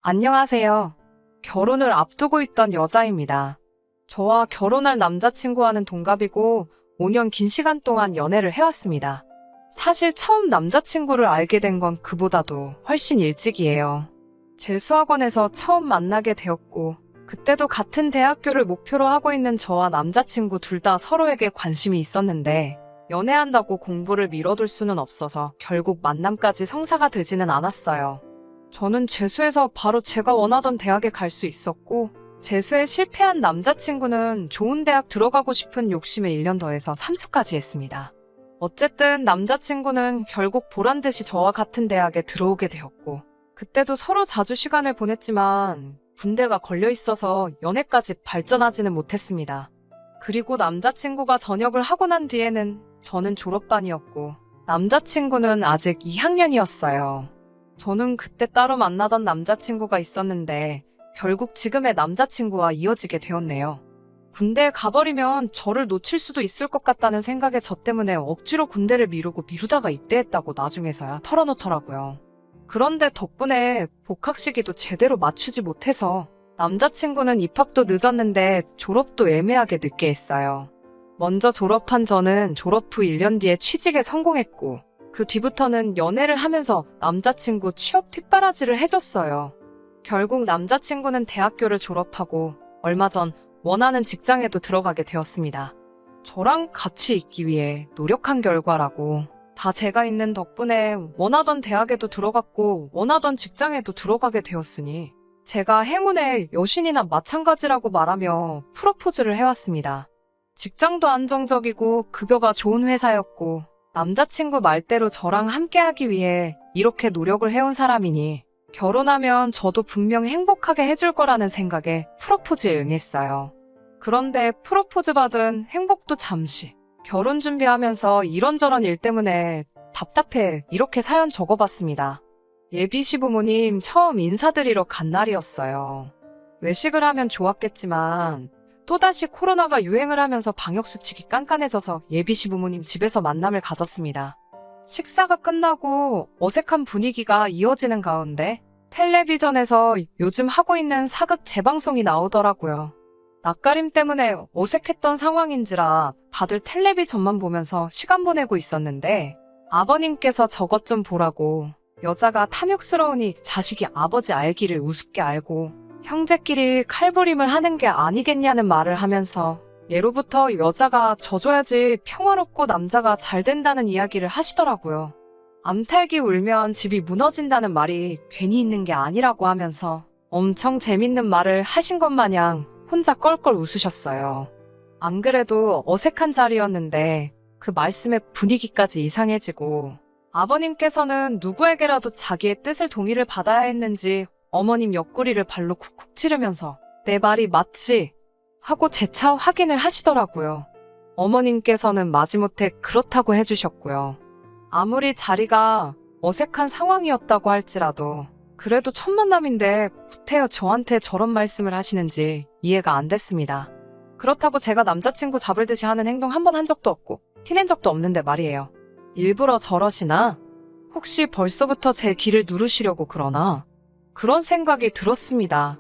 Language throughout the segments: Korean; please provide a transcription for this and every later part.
안녕하세요. 결혼을 앞두고 있던 여자입니다. 저와 결혼할 남자친구와는 동갑이고 5년 긴 시간 동안 연애를 해왔습니다. 사실 처음 남자친구를 알게 된 건 그보다도 훨씬 일찍이에요. 재수학원에서 처음 만나게 되었고 그때도 같은 대학교를 목표로 하고 있는 저와 남자친구 둘 다 서로에게 관심이 있었는데 연애한다고 공부를 미뤄둘 수는 없어서 결국 만남까지 성사가 되지는 않았어요. 저는 재수해서 바로 제가 원하던 대학에 갈 수 있었고 재수에 실패한 남자친구는 좋은 대학 들어가고 싶은 욕심에 1년 더해서 삼수까지 했습니다. 어쨌든 남자친구는 결국 보란듯이 저와 같은 대학에 들어오게 되었고 그때도 서로 자주 시간을 보냈지만 군대가 걸려 있어서 연애까지 발전하지는 못했습니다. 그리고 남자친구가 전역을 하고 난 뒤에는 저는 졸업반이었고 남자친구는 아직 2학년이었어요. 저는 그때 따로 만나던 남자친구가 있었는데 결국 지금의 남자친구와 이어지게 되었네요. 군대에 가버리면 저를 놓칠 수도 있을 것 같다는 생각에 저 때문에 억지로 군대를 미루고 미루다가 입대했다고 나중에서야 털어놓더라고요. 그런데 덕분에 복학 시기도 제대로 맞추지 못해서 남자친구는 입학도 늦었는데 졸업도 애매하게 늦게 했어요. 먼저 졸업한 저는 졸업 후 1년 뒤에 취직에 성공했고 그 뒤부터는 연애를 하면서 남자친구 취업 뒷바라지를 해줬어요. 결국 남자친구는 대학교를 졸업하고 얼마 전 원하는 직장에도 들어가게 되었습니다. 저랑 같이 있기 위해 노력한 결과라고 다 제가 있는 덕분에 원하던 대학에도 들어갔고 원하던 직장에도 들어가게 되었으니 제가 행운의 여신이나 마찬가지라고 말하며 프로포즈를 해왔습니다. 직장도 안정적이고 급여가 좋은 회사였고 남자친구 말대로 저랑 함께하기 위해 이렇게 노력을 해온 사람이니 결혼하면 저도 분명 행복하게 해줄 거라는 생각에 프로포즈에 응했어요. 그런데 프로포즈 받은 행복도 잠시. 결혼 준비하면서 이런저런 일 때문에 답답해 이렇게 사연 적어봤습니다. 예비 시부모님 처음 인사드리러 간 날이었어요. 외식을 하면 좋았겠지만 또다시 코로나가 유행을 하면서 방역수칙이 깐깐해져서 예비 시부모님 집에서 만남을 가졌습니다. 식사가 끝나고 어색한 분위기가 이어지는 가운데 텔레비전에서 요즘 하고 있는 사극 재방송이 나오더라고요. 낯가림 때문에 어색했던 상황인지라 다들 텔레비전만 보면서 시간 보내고 있었는데 아버님께서 저것 좀 보라고 여자가 탐욕스러우니 자식이 아버지 알기를 우습게 알고 형제끼리 칼부림을 하는 게 아니겠냐는 말을 하면서 예로부터 여자가 져줘야지 평화롭고 남자가 잘 된다는 이야기를 하시더라고요. 암탉이 울면 집이 무너진다는 말이 괜히 있는 게 아니라고 하면서 엄청 재밌는 말을 하신 것 마냥 혼자 껄껄 웃으셨어요. 안 그래도 어색한 자리였는데 그 말씀에 분위기까지 이상해지고 아버님께서는 누구에게라도 자기의 뜻을 동의를 받아야 했는지 어머님 옆구리를 발로 쿡쿡 찌르면서 내 말이 맞지? 하고 재차 확인을 하시더라고요. 어머님께서는 마지못해 그렇다고 해주셨고요. 아무리 자리가 어색한 상황이었다고 할지라도 그래도 첫 만남인데 구태여 저한테 저런 말씀을 하시는지 이해가 안 됐습니다. 그렇다고 제가 남자친구 잡을 듯이 하는 행동 한 번 한 적도 없고 티낸 적도 없는데 말이에요. 일부러 저러시나? 혹시 벌써부터 제 길을 누르시려고 그러나? 그런 생각이 들었습니다.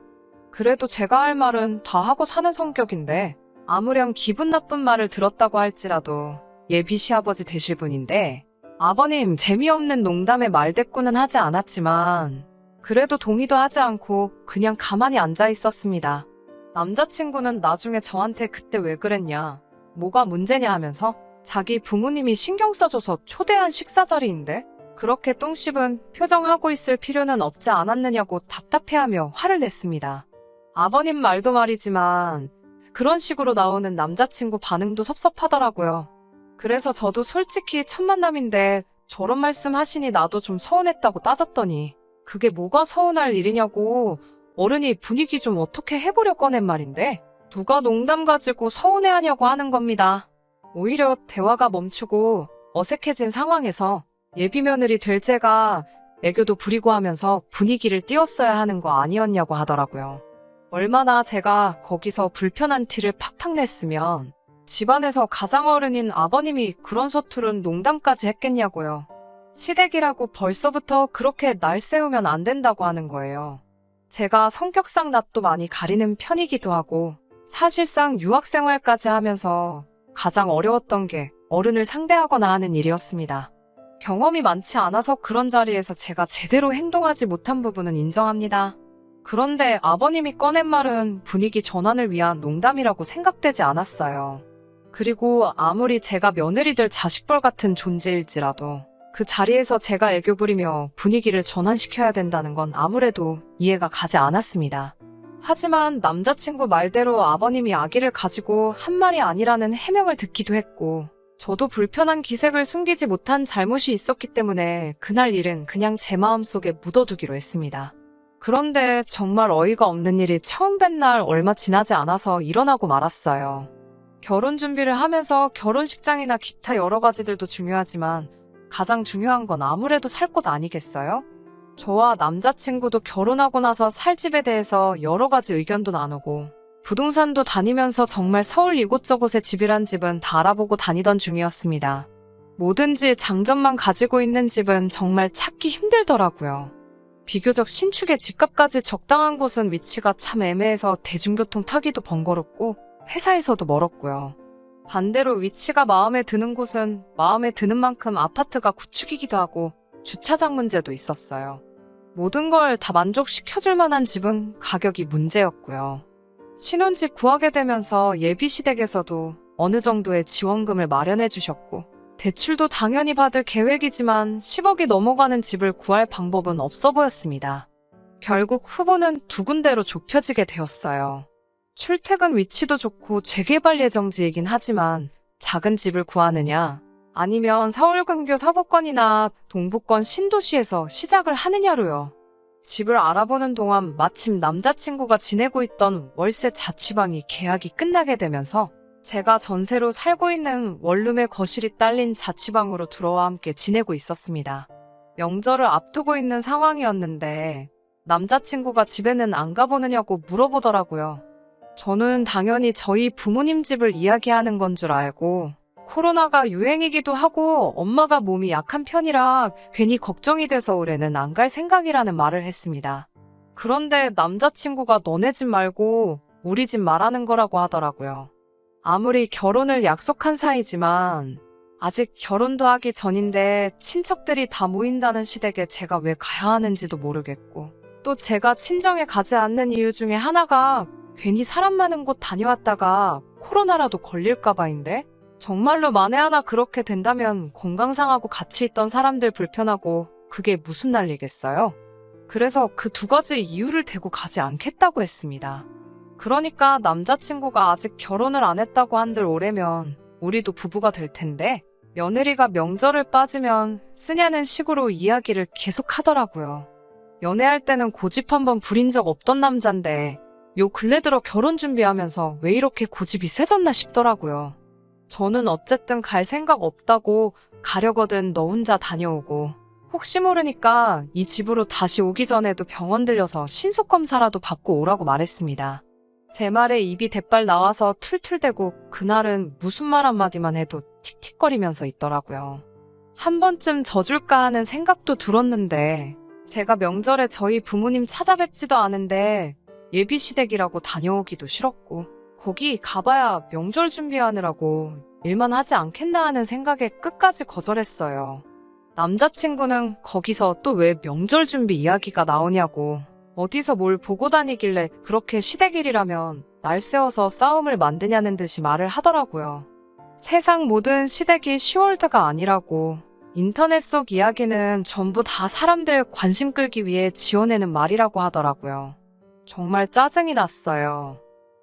그래도 제가 할 말은 다 하고 사는 성격인데 아무렴 기분 나쁜 말을 들었다고 할지라도 예비 시아버지 되실 분인데 아버님 재미없는 농담에 말대꾸는 하지 않았지만 그래도 동의도 하지 않고 그냥 가만히 앉아 있었습니다. 남자친구는 나중에 저한테 그때 왜 그랬냐, 뭐가 문제냐 하면서 자기 부모님이 신경 써줘서 초대한 식사 자리인데 그렇게 똥 씹은 표정하고 있을 필요는 없지 않았느냐고 답답해하며 화를 냈습니다. 아버님 말도 말이지만 그런 식으로 나오는 남자친구 반응도 섭섭하더라고요. 그래서 저도 솔직히 첫 만남인데 저런 말씀 하시니 나도 좀 서운했다고 따졌더니 그게 뭐가 서운할 일이냐고 어른이 분위기 좀 어떻게 해보려 꺼낸 말인데 누가 농담 가지고 서운해하냐고 하는 겁니다. 오히려 대화가 멈추고 어색해진 상황에서 예비 며느리 될 제가 애교도 부리고 하면서 분위기를 띄웠어야 하는 거 아니었냐고 하더라고요. 얼마나 제가 거기서 불편한 티를 팍팍 냈으면 집안에서 가장 어른인 아버님이 그런 서투른 농담까지 했겠냐고요. 시댁이라고 벌써부터 그렇게 날 세우면 안 된다고 하는 거예요. 제가 성격상 낯도 많이 가리는 편이기도 하고 사실상 유학생활까지 하면서 가장 어려웠던 게 어른을 상대하거나 하는 일이었습니다. 경험이 많지 않아서 그런 자리에서 제가 제대로 행동하지 못한 부분은 인정합니다. 그런데 아버님이 꺼낸 말은 분위기 전환을 위한 농담이라고 생각되지 않았어요. 그리고 아무리 제가 며느리 될 자식벌 같은 존재일지라도 그 자리에서 제가 애교 부리며 분위기를 전환시켜야 된다는 건 아무래도 이해가 가지 않았습니다. 하지만 남자친구 말대로 아버님이 아기를 가지고 한 말이 아니라는 해명을 듣기도 했고 저도 불편한 기색을 숨기지 못한 잘못이 있었기 때문에 그날 일은 그냥 제 마음속에 묻어두기로 했습니다. 그런데 정말 어이가 없는 일이 처음 뵌 날 얼마 지나지 않아서 일어나고 말았어요. 결혼 준비를 하면서 결혼식장이나 기타 여러 가지들도 중요하지만 가장 중요한 건 아무래도 살 곳 아니겠어요? 저와 남자친구도 결혼하고 나서 살 집에 대해서 여러 가지 의견도 나누고 부동산도 다니면서 정말 서울 이곳저곳에 집이란 집은 다 알아보고 다니던 중이었습니다. 뭐든지 장점만 가지고 있는 집은 정말 찾기 힘들더라고요. 비교적 신축의 집값까지 적당한 곳은 위치가 참 애매해서 대중교통 타기도 번거롭고 회사에서도 멀었고요. 반대로 위치가 마음에 드는 곳은 마음에 드는 만큼 아파트가 구축이기도 하고 주차장 문제도 있었어요. 모든 걸 다 만족시켜줄 만한 집은 가격이 문제였고요. 신혼집 구하게 되면서 예비시댁에서도 어느 정도의 지원금을 마련해 주셨고 대출도 당연히 받을 계획이지만 10억이 넘어가는 집을 구할 방법은 없어 보였습니다. 결국 후보는 두 군데로 좁혀지게 되었어요. 출퇴근 위치도 좋고 재개발 예정지이긴 하지만 작은 집을 구하느냐 아니면 서울 근교 서부권이나 동부권 신도시에서 시작을 하느냐로요. 집을 알아보는 동안 마침 남자친구가 지내고 있던 월세 자취방이 계약이 끝나게 되면서 제가 전세로 살고 있는 원룸의 거실이 딸린 자취방으로 들어와 함께 지내고 있었습니다. 명절을 앞두고 있는 상황이었는데 남자친구가 집에는 안 가보느냐고 물어보더라고요. 저는 당연히 저희 부모님 집을 이야기하는 건 줄 알고 코로나가 유행이기도 하고 엄마가 몸이 약한 편이라 괜히 걱정이 돼서 올해는 안 갈 생각이라는 말을 했습니다. 그런데 남자친구가 너네 집 말고 우리 집 말하는 거라고 하더라고요. 아무리 결혼을 약속한 사이지만 아직 결혼도 하기 전인데 친척들이 다 모인다는 시댁에 제가 왜 가야 하는지도 모르겠고 또 제가 친정에 가지 않는 이유 중에 하나가 괜히 사람 많은 곳 다녀왔다가 코로나라도 걸릴까 봐인데 정말로 만에 하나 그렇게 된다면 건강 상하고 같이 있던 사람들 불편하고 그게 무슨 난리겠어요? 그래서 그 두 가지 이유를 대고 가지 않겠다고 했습니다. 그러니까 남자친구가 아직 결혼을 안 했다고 한들 올해면 우리도 부부가 될 텐데 며느리가 명절을 빠지면 쓰냐는 식으로 이야기를 계속 하더라고요. 연애할 때는 고집 한번 부린 적 없던 남잔데 요 근래 들어 결혼 준비하면서 왜 이렇게 고집이 세졌나 싶더라고요. 저는 어쨌든 갈 생각 없다고 가려거든 너 혼자 다녀오고 혹시 모르니까 이 집으로 다시 오기 전에도 병원 들려서 신속검사라도 받고 오라고 말했습니다. 제 말에 입이 대빨 나와서 툴툴대고 그날은 무슨 말 한마디만 해도 틱틱거리면서 있더라고요. 한 번쯤 져줄까 하는 생각도 들었는데 제가 명절에 저희 부모님 찾아뵙지도 않은데 예비시댁이라고 다녀오기도 싫었고 거기 가봐야 명절 준비하느라고 일만 하지 않겠나 하는 생각에 끝까지 거절했어요. 남자친구는 거기서 또 왜 명절 준비 이야기가 나오냐고 어디서 뭘 보고 다니길래 그렇게 시댁일이라면 날 세워서 싸움을 만드냐는 듯이 말을 하더라고요. 세상 모든 시댁이 10월드가 아니라고 인터넷 속 이야기는 전부 다 사람들 관심 끌기 위해 지어내는 말이라고 하더라고요. 정말 짜증이 났어요.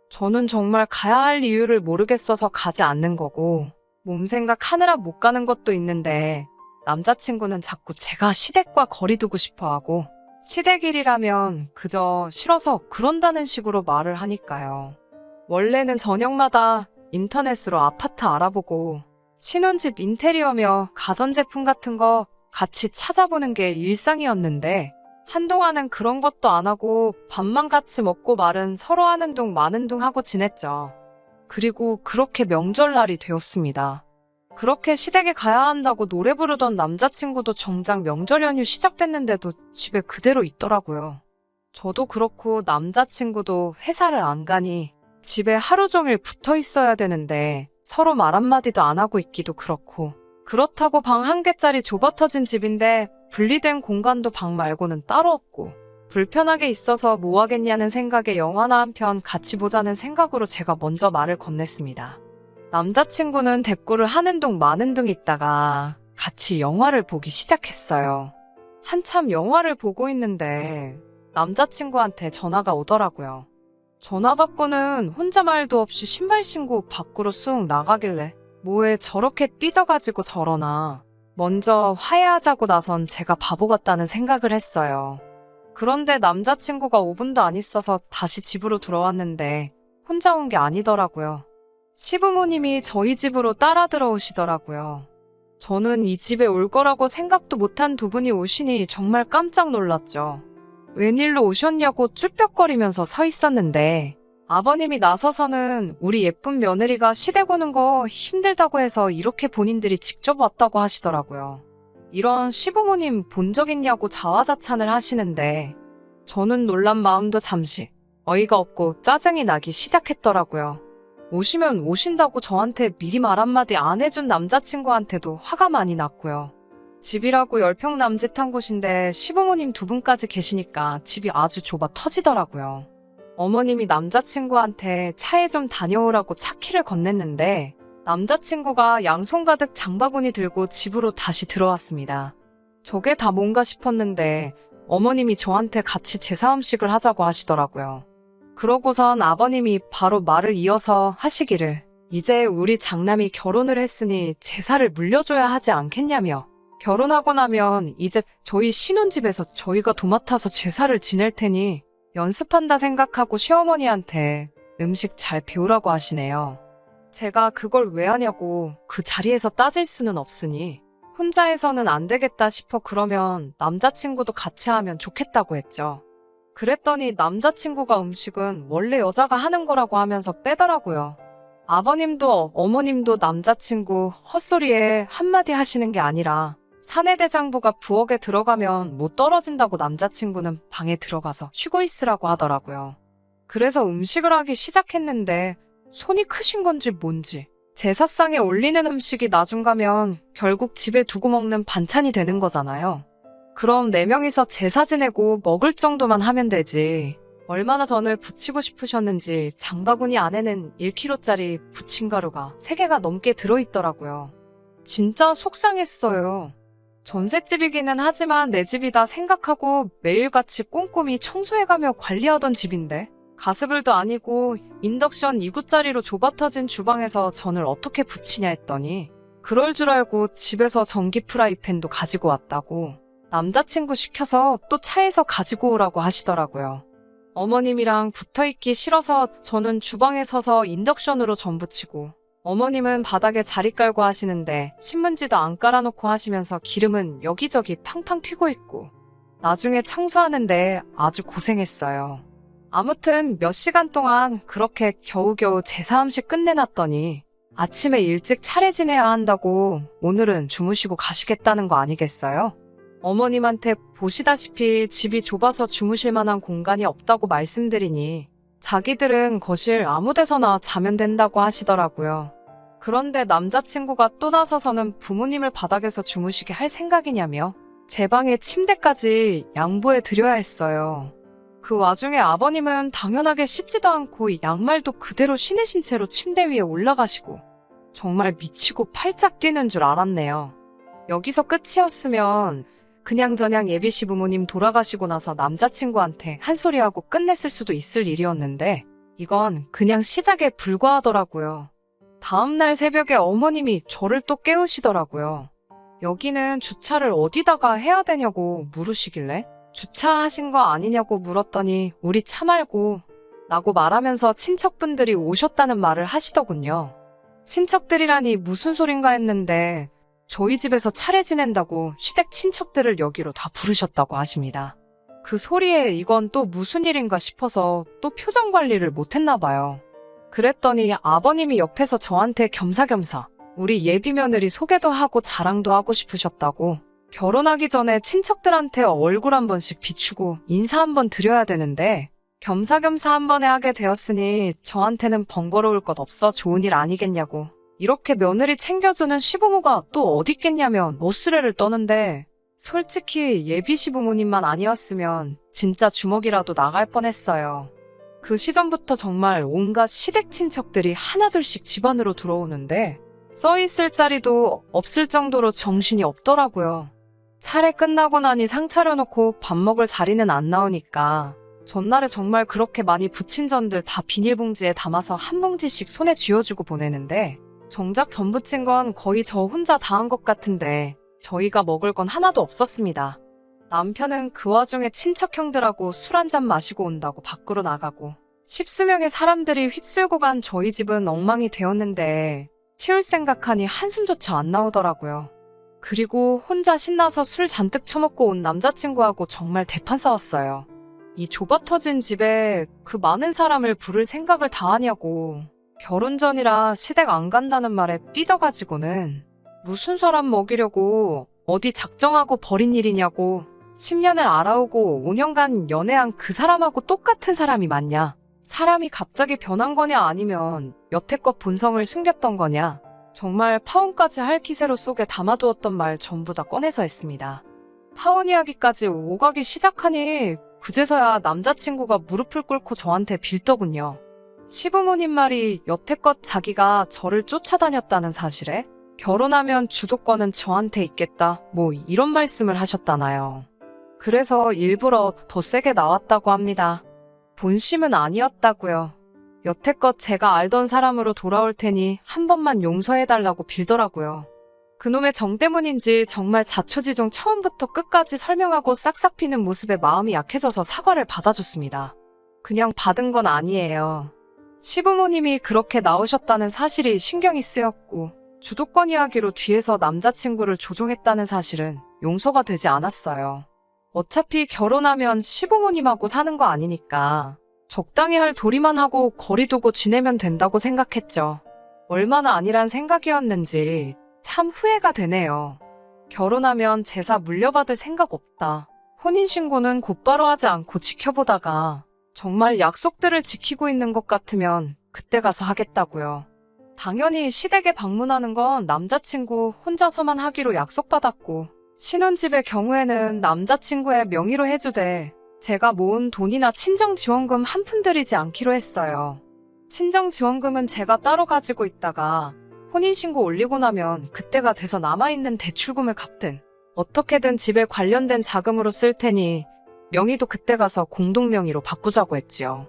저는 정말 가야 할 이유를 모르겠어서 가지 않는 거고 몸 생각하느라 못 가는 것도 있는데 남자친구는 자꾸 제가 시댁과 거리 두고 싶어 하고 시댁일이라면 그저 싫어서 그런다는 식으로 말을 하니까요. 원래는 저녁마다 인터넷으로 아파트 알아보고 신혼집 인테리어며 가전제품 같은 거 같이 찾아보는 게 일상이었는데 한동안은 그런 것도 안 하고 밥만 같이 먹고 말은 서로 하는 둥 마는 둥 하고 지냈죠. 그리고 그렇게 명절날이 되었습니다. 그렇게 시댁에 가야 한다고 노래 부르던 남자친구도 정작 명절 연휴 시작됐는데도 집에 그대로 있더라고요. 저도 그렇고 남자친구도 회사를 안 가니 집에 하루 종일 붙어 있어야 되는데 서로 말 한마디도 안 하고 있기도 그렇고, 그렇다고 방 한 개짜리 좁아터진 집인데 분리된 공간도 방 말고는 따로 없고 불편하게 있어서 뭐 하겠냐는 생각에 영화나 한 편 같이 보자는 생각으로 제가 먼저 말을 건넸습니다. 남자친구는 대꾸를 하는 둥 마는 둥 있다가 같이 영화를 보기 시작했어요. 한참 영화를 보고 있는데 남자친구한테 전화가 오더라고요. 전화 받고는 혼자 말도 없이 신발 신고 밖으로 쑥 나가길래 뭐에 저렇게 삐져가지고 저러나, 먼저 화해하자고 나선 제가 바보 같다는 생각을 했어요. 그런데 남자친구가 5분도 안 있어서 다시 집으로 들어왔는데 혼자 온 게 아니더라고요. 시부모님이 저희 집으로 따라 들어오시더라고요. 저는 이 집에 올 거라고 생각도 못한 두 분이 오시니 정말 깜짝 놀랐죠. 웬일로 오셨냐고 쭈뼛거리면서 서 있었는데 아버님이 나서서는 우리 예쁜 며느리가 시댁 오는 거 힘들다고 해서 이렇게 본인들이 직접 왔다고 하시더라고요. 이런 시부모님 본 적 있냐고 자화자찬을 하시는데 저는 놀란 마음도 잠시 어이가 없고 짜증이 나기 시작했더라고요. 오시면 오신다고 저한테 미리 말 한마디 안 해준 남자친구한테도 화가 많이 났고요. 집이라고 10평 남짓한 곳인데 시부모님 두 분까지 계시니까 집이 아주 좁아 터지더라고요. 어머님이 남자친구한테 차에 좀 다녀오라고 차키를 건넸는데 남자친구가 양손 가득 장바구니 들고 집으로 다시 들어왔습니다. 저게 다 뭔가 싶었는데 어머님이 저한테 같이 제사 음식을 하자고 하시더라고요. 그러고선 아버님이 바로 말을 이어서 하시기를 이제 우리 장남이 결혼을 했으니 제사를 물려줘야 하지 않겠냐며, 결혼하고 나면 이제 저희 신혼집에서 저희가 도맡아서 제사를 지낼 테니 연습한다 생각하고 시어머니한테 음식 잘 배우라고 하시네요. 제가 그걸 왜 하냐고 그 자리에서 따질 수는 없으니 혼자 해서는 안 되겠다 싶어 그러면 남자친구도 같이 하면 좋겠다고 했죠. 그랬더니 남자친구가 음식은 원래 여자가 하는 거라고 하면서 빼더라고요. 아버님도 어머님도 남자친구 헛소리에 한마디 하시는 게 아니라 사내대장부가 부엌에 들어가면 못 떨어진다고 남자친구는 방에 들어가서 쉬고 있으라고 하더라고요. 그래서 음식을 하기 시작했는데 손이 크신 건지 뭔지 제사상에 올리는 음식이 나중 가면 결국 집에 두고 먹는 반찬이 되는 거잖아요. 그럼 4명이서 제사 지내고 먹을 정도만 하면 되지. 얼마나 전을 부치고 싶으셨는지 장바구니 안에는 1kg짜리 부침가루가 3개가 넘게 들어있더라고요. 진짜 속상했어요. 전셋집이기는 하지만 내 집이다 생각하고 매일같이 꼼꼼히 청소해가며 관리하던 집인데 가스불도 아니고 인덕션 2구짜리로 좁아터진 주방에서 전을 어떻게 부치냐 했더니 그럴 줄 알고 집에서 전기 프라이팬도 가지고 왔다고 남자친구 시켜서 또 차에서 가지고 오라고 하시더라고요. 어머님이랑 붙어있기 싫어서 저는 주방에 서서 인덕션으로 전 부치고 어머님은 바닥에 자리 깔고 하시는데 신문지도 안 깔아놓고 하시면서 기름은 여기저기 팡팡 튀고 있고 나중에 청소하는데 아주 고생했어요. 아무튼 몇 시간 동안 그렇게 겨우겨우 제사 음식 끝내놨더니 아침에 일찍 차례 지내야 한다고 오늘은 주무시고 가시겠다는 거 아니겠어요? 어머님한테 보시다시피 집이 좁아서 주무실 만한 공간이 없다고 말씀드리니 자기들은 거실 아무 데서나 자면 된다고 하시더라고요. 그런데 남자친구가 또 나서서는 부모님을 바닥에서 주무시게 할 생각이냐며 제 방에 침대까지 양보해 드려야 했어요. 그 와중에 아버님은 당연하게 씻지도 않고 양말도 그대로 신으신 채로 침대 위에 올라가시고 정말 미치고 팔짝 뛰는 줄 알았네요. 여기서 끝이었으면 그냥저냥 예비 시부모님 돌아가시고 나서 남자친구한테 한 소리하고 끝냈을 수도 있을 일이었는데 이건 그냥 시작에 불과하더라고요. 다음날 새벽에 어머님이 저를 또 깨우시더라고요. 여기는 주차를 어디다가 해야 되냐고 물으시길래 주차하신 거 아니냐고 물었더니 우리 차 말고 라고 말하면서 친척분들이 오셨다는 말을 하시더군요. 친척들이라니 무슨 소린가 했는데 저희 집에서 차례 지낸다고 시댁 친척들을 여기로 다 부르셨다고 하십니다. 그 소리에 이건 또 무슨 일인가 싶어서 또 표정 관리를 못했나 봐요. 그랬더니 아버님이 옆에서 저한테 겸사겸사 우리 예비 며느리 소개도 하고 자랑도 하고 싶으셨다고 결혼하기 전에 친척들한테 얼굴 한 번씩 비추고 인사 한 번 드려야 되는데 겸사겸사 한 번에 하게 되었으니 저한테는 번거로울 것 없어 좋은 일 아니겠냐고. 이렇게 며느리 챙겨주는 시부모가 또 어디 있겠냐면 멋수레를 떠는데 솔직히 예비 시부모님만 아니었으면 진짜 주먹이라도 나갈 뻔했어요. 그 시점부터 정말 온갖 시댁 친척들이 하나둘씩 집안으로 들어오는데 써있을 자리도 없을 정도로 정신이 없더라고요. 차례 끝나고 나니 상 차려놓고 밥 먹을 자리는 안 나오니까 전날에 정말 그렇게 많이 부친 전들 다 비닐봉지에 담아서 한 봉지씩 손에 쥐어주고 보내는데 정작 전 부친 건 거의 저 혼자 다 한 것 같은데 저희가 먹을 건 하나도 없었습니다. 남편은 그 와중에 친척형들하고 술 한잔 마시고 온다고 밖으로 나가고 십수명의 사람들이 휩쓸고 간 저희 집은 엉망이 되었는데 치울 생각하니 한숨조차 안 나오더라고요. 그리고 혼자 신나서 술 잔뜩 처먹고 온 남자친구하고 정말 대판 싸웠어요. 이 좁아터진 집에 그 많은 사람을 부를 생각을 다 하냐고. 결혼 전이라 시댁 안 간다는 말에 삐져가지고는 무슨 사람 먹이려고 어디 작정하고 버린 일이냐고. 10년을 알아오고 5년간 연애한 그 사람하고 똑같은 사람이 맞냐? 사람이 갑자기 변한 거냐 아니면 여태껏 본성을 숨겼던 거냐? 정말 파혼까지 할 기세로 속에 담아두었던 말 전부 다 꺼내서 했습니다. 파혼 이야기까지 오가기 시작하니 그제서야 남자친구가 무릎을 꿇고 저한테 빌더군요. 시부모님 말이 여태껏 자기가 저를 쫓아다녔다는 사실에 결혼하면 주도권은 저한테 있겠다 뭐 이런 말씀을 하셨다나요. 그래서 일부러 더 세게 나왔다고 합니다. 본심은 아니었다고요. 여태껏 제가 알던 사람으로 돌아올 테니 한 번만 용서해달라고 빌더라고요. 그놈의 정 때문인지 정말 자초지종 처음부터 끝까지 설명하고 싹싹 비는 모습에 마음이 약해져서 사과를 받아줬습니다. 그냥 받은 건 아니에요. 시부모님이 그렇게 나오셨다는 사실이 신경이 쓰였고 주도권 이야기로 뒤에서 남자친구를 조종했다는 사실은 용서가 되지 않았어요. 어차피 결혼하면 시부모님하고 사는 거 아니니까 적당히 할 도리만 하고 거리 두고 지내면 된다고 생각했죠. 얼마나 아니란 생각이었는지 참 후회가 되네요. 결혼하면 제사 물려받을 생각 없다. 혼인신고는 곧바로 하지 않고 지켜보다가 정말 약속들을 지키고 있는 것 같으면 그때 가서 하겠다고요. 당연히 시댁에 방문하는 건 남자친구 혼자서만 하기로 약속받았고 신혼집의 경우에는 남자친구의 명의로 해주되 제가 모은 돈이나 친정지원금 한 푼 들이지 않기로 했어요. 친정지원금은 제가 따로 가지고 있다가 혼인신고 올리고 나면 그때가 돼서 남아있는 대출금을 갚든 어떻게든 집에 관련된 자금으로 쓸 테니 명의도 그때 가서 공동명의로 바꾸자고 했지요.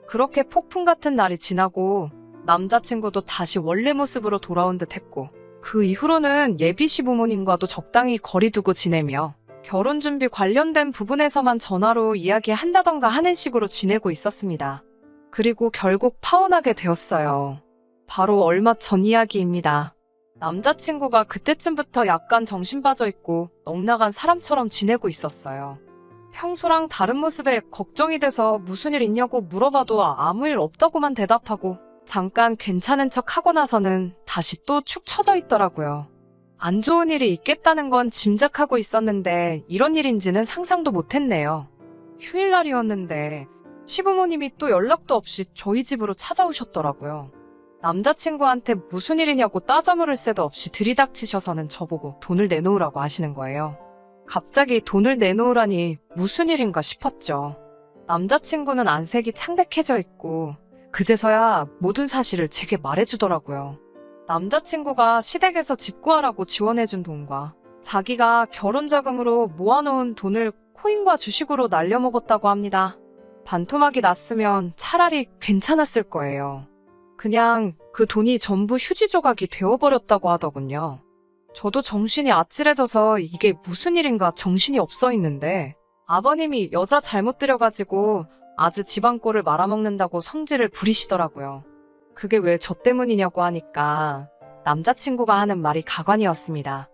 그렇게 폭풍 같은 날이 지나고 남자친구도 다시 원래 모습으로 돌아온 듯 했고 그 이후로는 예비 시부모님과도 적당히 거리 두고 지내며 결혼 준비 관련된 부분에서만 전화로 이야기한다던가 하는 식으로 지내고 있었습니다. 그리고 결국 파혼하게 되었어요. 바로 얼마 전 이야기입니다. 남자친구가 그때쯤부터 약간 정신 빠져 있고 넋나간 사람처럼 지내고 있었어요. 평소랑 다른 모습에 걱정이 돼서 무슨 일 있냐고 물어봐도 아무 일 없다고만 대답하고 잠깐 괜찮은 척 하고 나서는 다시 또 축 처져 있더라고요. 안 좋은 일이 있겠다는 건 짐작하고 있었는데 이런 일인지는 상상도 못했네요. 휴일날이었는데 시부모님이 또 연락도 없이 저희 집으로 찾아오셨더라고요. 남자친구한테 무슨 일이냐고 따져물을 새도 없이 들이닥치셔서는 저보고 돈을 내놓으라고 하시는 거예요. 갑자기 돈을 내놓으라니 무슨 일인가 싶었죠. 남자친구는 안색이 창백해져 있고 그제서야 모든 사실을 제게 말해주더라고요. 남자친구가 시댁에서 집 구하라고 지원해준 돈과 자기가 결혼자금으로 모아놓은 돈을 코인과 주식으로 날려먹었다고 합니다. 반토막이 났으면 차라리 괜찮았을 거예요. 그냥 그 돈이 전부 휴지 조각이 되어버렸다고 하더군요. 저도 정신이 아찔해져서 이게 무슨 일인가 정신이 없어 있는데 아버님이 여자 잘못 들여가지고 아주 집안 꼴을 말아먹는다고 성질을 부리시더라고요. 그게 왜 저 때문이냐고 하니까 남자친구가 하는 말이 가관이었습니다.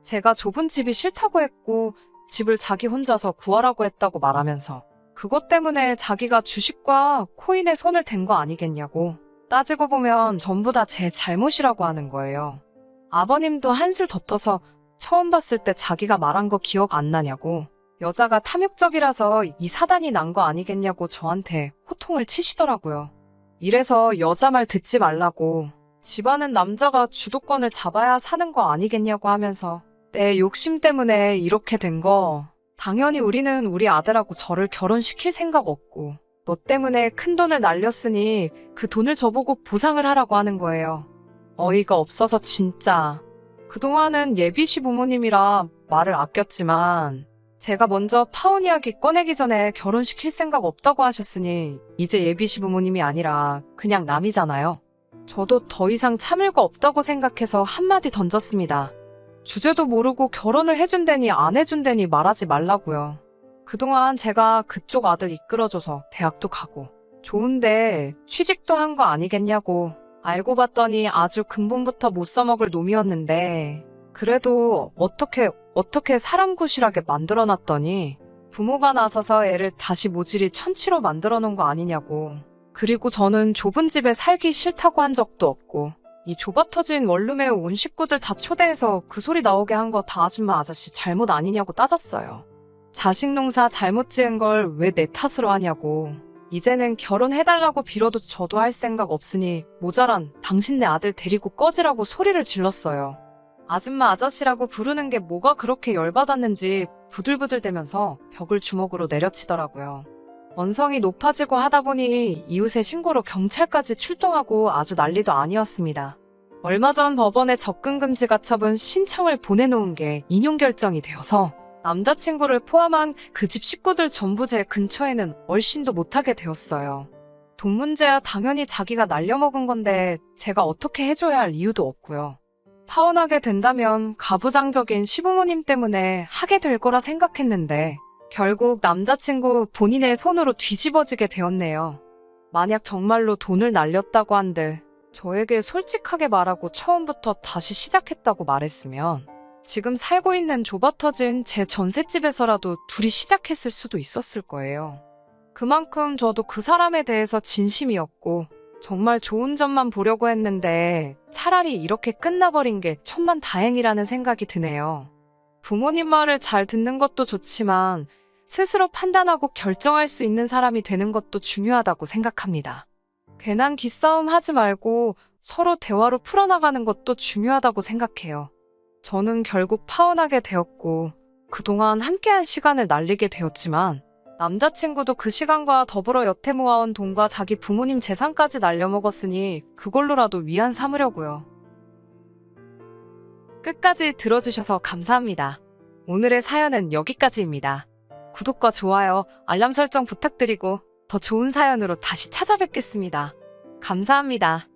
제가 좁은 집이 싫다고 했고 집을 자기 혼자서 구하라고 했다고 말하면서 그것 때문에 자기가 주식과 코인에 손을 댄 거 아니겠냐고. 따지고 보면 전부 다 제 잘못이라고 하는 거예요. 아버님도 한술 더 떠서 처음 봤을 때 자기가 말한 거 기억 안 나냐고, 여자가 탐욕적이라서 이 사단이 난 거 아니겠냐고 저한테 호통을 치시더라고요. 이래서 여자 말 듣지 말라고, 집안은 남자가 주도권을 잡아야 사는 거 아니겠냐고 하면서 내 욕심 때문에 이렇게 된 거, 당연히 우리는 우리 아들하고 저를 결혼시킬 생각 없고 너 때문에 큰돈을 날렸으니 그 돈을 저보고 보상을 하라고 하는 거예요. 어이가 없어서 진짜. 그동안은 예비 시부모님이라 말을 아꼈지만 제가 먼저 파혼 이야기 꺼내기 전에 결혼시킬 생각 없다고 하셨으니 이제 예비 시부모님이 아니라 그냥 남이잖아요. 저도 더 이상 참을 거 없다고 생각해서 한마디 던졌습니다. 주제도 모르고 결혼을 해준다니 안 해준다니 말하지 말라고요. 그동안 제가 그쪽 아들 이끌어줘서 대학도 가고 좋은데 취직도 한 거 아니겠냐고, 알고 봤더니 아주 근본부터 못 써먹을 놈이었는데 그래도 어떻게 사람 구실하게 만들어놨더니 부모가 나서서 애를 다시 모질이 천치로 만들어 놓은 거 아니냐고. 그리고 저는 좁은 집에 살기 싫다고 한 적도 없고 이 좁아터진 원룸에 온 식구들 다 초대해서 그 소리 나오게 한 거 다 아줌마 아저씨 잘못 아니냐고 따졌어요. 자식 농사 잘못 지은 걸 왜 내 탓으로 하냐고. 이제는 결혼해달라고 빌어도 저도 할 생각 없으니 모자란 당신네 아들 데리고 꺼지라고 소리를 질렀어요. 아줌마 아저씨라고 부르는 게 뭐가 그렇게 열받았는지 부들부들대면서 벽을 주먹으로 내려치더라고요. 언성이 높아지고 하다 보니 이웃의 신고로 경찰까지 출동하고 아주 난리도 아니었습니다. 얼마 전 법원에 접근금지 가처분 신청을 보내놓은 게 인용 결정이 되어서 남자친구를 포함한 그 집 식구들 전부 제 근처에는 얼씬도 못하게 되었어요. 돈 문제야 당연히 자기가 날려먹은 건데 제가 어떻게 해줘야 할 이유도 없고요. 파혼하게 된다면 가부장적인 시부모님 때문에 하게 될 거라 생각했는데 결국 남자친구 본인의 손으로 뒤집어지게 되었네요. 만약 정말로 돈을 날렸다고 한들 저에게 솔직하게 말하고 처음부터 다시 시작했다고 말했으면 지금 살고 있는 좁아터진 제 전셋집에서라도 둘이 시작했을 수도 있었을 거예요. 그만큼 저도 그 사람에 대해서 진심이었고 정말 좋은 점만 보려고 했는데 차라리 이렇게 끝나버린 게 천만다행이라는 생각이 드네요. 부모님 말을 잘 듣는 것도 좋지만 스스로 판단하고 결정할 수 있는 사람이 되는 것도 중요하다고 생각합니다. 괜한 기싸움 하지 말고 서로 대화로 풀어나가는 것도 중요하다고 생각해요. 저는 결국 파혼하게 되었고 그동안 함께한 시간을 날리게 되었지만 남자친구도 그 시간과 더불어 여태 모아온 돈과 자기 부모님 재산까지 날려먹었으니 그걸로라도 위안 삼으려고요. 끝까지 들어주셔서 감사합니다. 오늘의 사연은 여기까지입니다. 구독과 좋아요, 알람 설정 부탁드리고 더 좋은 사연으로 다시 찾아뵙겠습니다. 감사합니다.